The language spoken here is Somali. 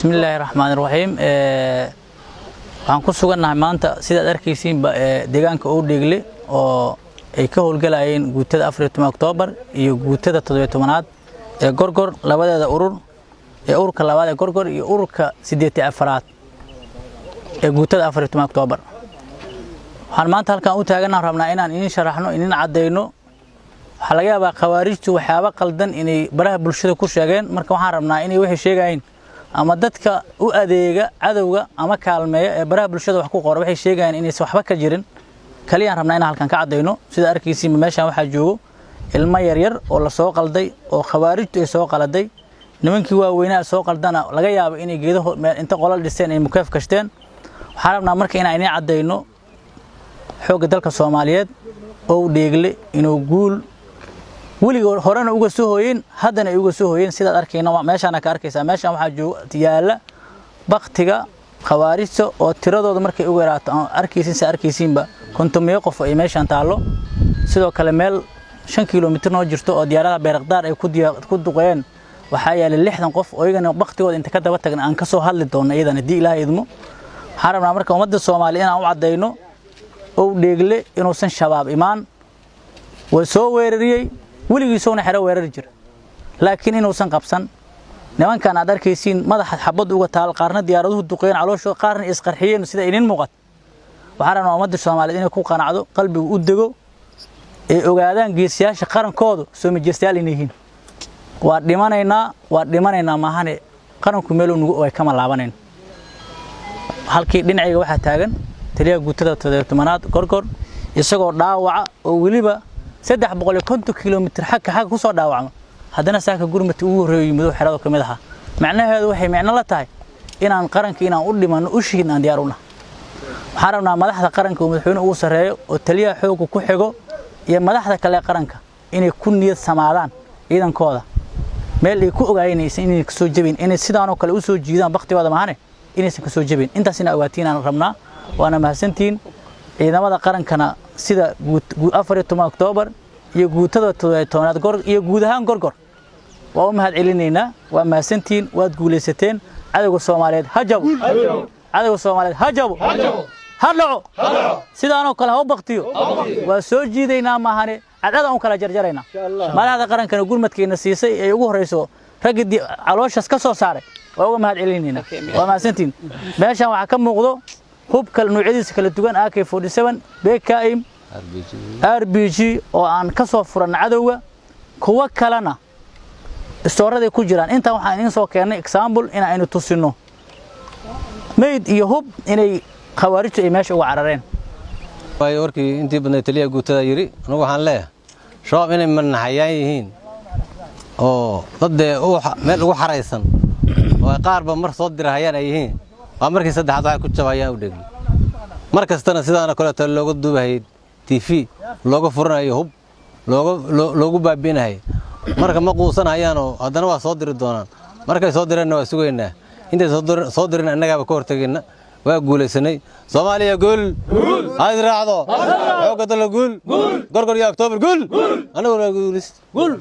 بسم الله الرحمن الرحيم waxaan ku sugannahay maanta sida arkaysiin deegaanka oo dhigle oo ay ka howlgalayeen guutada 14 Oktoobar iyo guutada 17aad ee Gorgor labadeeda urur ee ururka labaad ee Gorgor iyo ururka 84aad ee guutada 14 Oktoobar waxaan maanta halkaan u taaganahay rabnaa inaan idin sharaxno idin cadeyno waxa laga yaabaa khawaarijtu waxyaabo qaldan inay baraha bulshada ku sheegeen marka waxaan rabnaa inay wixii sheegayeen ama dadka u adeega cadawga ama kaalmeeya ee baraha bulshada wax ku qor waxay sheegayaan inay waxba ka jirin kaliya rabnaa in halkan ka cadeyno sida arkaysiin meeshan waxa joogo ilmo yar yar oo la soo qalday oo khawaarijtu ay soo qaladay nimankii waaweynaa soo qaldana laga yaabo inay geedo inta qolal dhiseen ay mukeef kashteen waxaan rabnaa marka in ay cadeyno xoogga dalka Soomaaliyeed oo dheegle inuu guul weligood horena uga soo hooyeen haddana ay uga soo hooyeen sida arkayna meeshaan ka arkaysaa meeshaan waxa jooga yaala baqtiga khawaarijta oo tiradooda markay ugu yaraato arkaysiinba kontomiyo qof ay meeshaan taalo sidoo kale meel 5 kiiloomitir noo jirto oo diyaarada Beerakdaar ay ku duqeen waxa yaala 60 qof oo iyagana baqtigooda inta ka daba tagna aan ka soo hadli doono iyadana dii Ilaahay idmo waxaan rabnaa marka ummadda Soomaaliyeed aan u cadeyno oo dheegle inuu san shabaab imaan way soo weerariyay weligiisuna xiro weerar jir laakiin inuu san qabsan nimankan aad arkaysiin madaxa xabad uga taal qaarna diyaaraduhu duqeen caloosho qaarna isqarxiyeen sida idin muuqat waxaan rabnaa ummadda Soomaaliyeed inay ku qanacdo qalbigu u dego ee ogaadaan geesiyaasha qarankoodu soo majeestayaal inay yihiin waa dhimanaynaa maahane qaranku meel uu way kama laabaneen halkii dhinacayga waxa taagan taliya guutada 17aad Gorgor isagoo dhaawaca oo waliba 350 kiiloomitir xagga ku soo dhaawacmo haddana saaka gurmati ugu horeeyay madax xirado kamid aha macnaheedu waxay macna la tahay inaan qaranka inaan u dhimano u shiin aan diyaar u nahay waxaan rabnaa madaxda qaranka madaxweyne uu sareeyo oo taliya xoog ku xigo iyo madaxda kale qaranka inay ku niyad samaadaan ciidankooda meel ay ku ogaayeen inay ka soo jabin inay sidaan oo kale u soo jiidaan baqtigooda maahane inaysan ka soo jabin intaas ina ogaatiin aan rabnaa waana mahadsantiin ciidamada qarankana sida 14 Oktoobar iyo guutada 17aad Gorgor iyo guud ahaan Gorgor waa u mahad celinayna waa mahadsantiin waad guuleysateen cadawga Soomaaliyeed hajab cadawga Soomaaliyeed hajab hadlo sidaan oo kale ha baqtiyo waa soo jiideynaa maahane cadada aan kala jarjarayna madaxda qarankana gurmadkeena siisay ay ugu horeyso ragii calooshas ka soo saaray waa uga mahad celinayna waa mahadsantiin meeshan waxa ka muuqdo hubka noocyadiisa kala duwan AK47 BKM RPG oo aan ka soo furan cadawga kuwa kalena istoorada ku jiraan inta waxaan idin soo keenay example in aynu tusino meed iyo hub inay khawaarijtu ay meesha uga carareen way warkii intii badnay taliya guutada yiri anigu waxaan leeyahay shoob inay manhayaan yihiin oo dad meel ugu xareysan oo qaarba mar soo dirahayaan ay yihiin waa markii saddexaad waxa ku jabayaan u dheegle markastana sidaan kale tan looga duubahay TV looga furanayo hub loogu baabinahay marka ma quusanayaan oo haddana waa soo diri doonaan markay soo direen waa sugeynaa intay soo dirin annaga ka hortagina waa guuleysanay Soomaaliya guul hayd raacdo xoogga dal guul Gorgor iyo Oktoobar guul anagu guul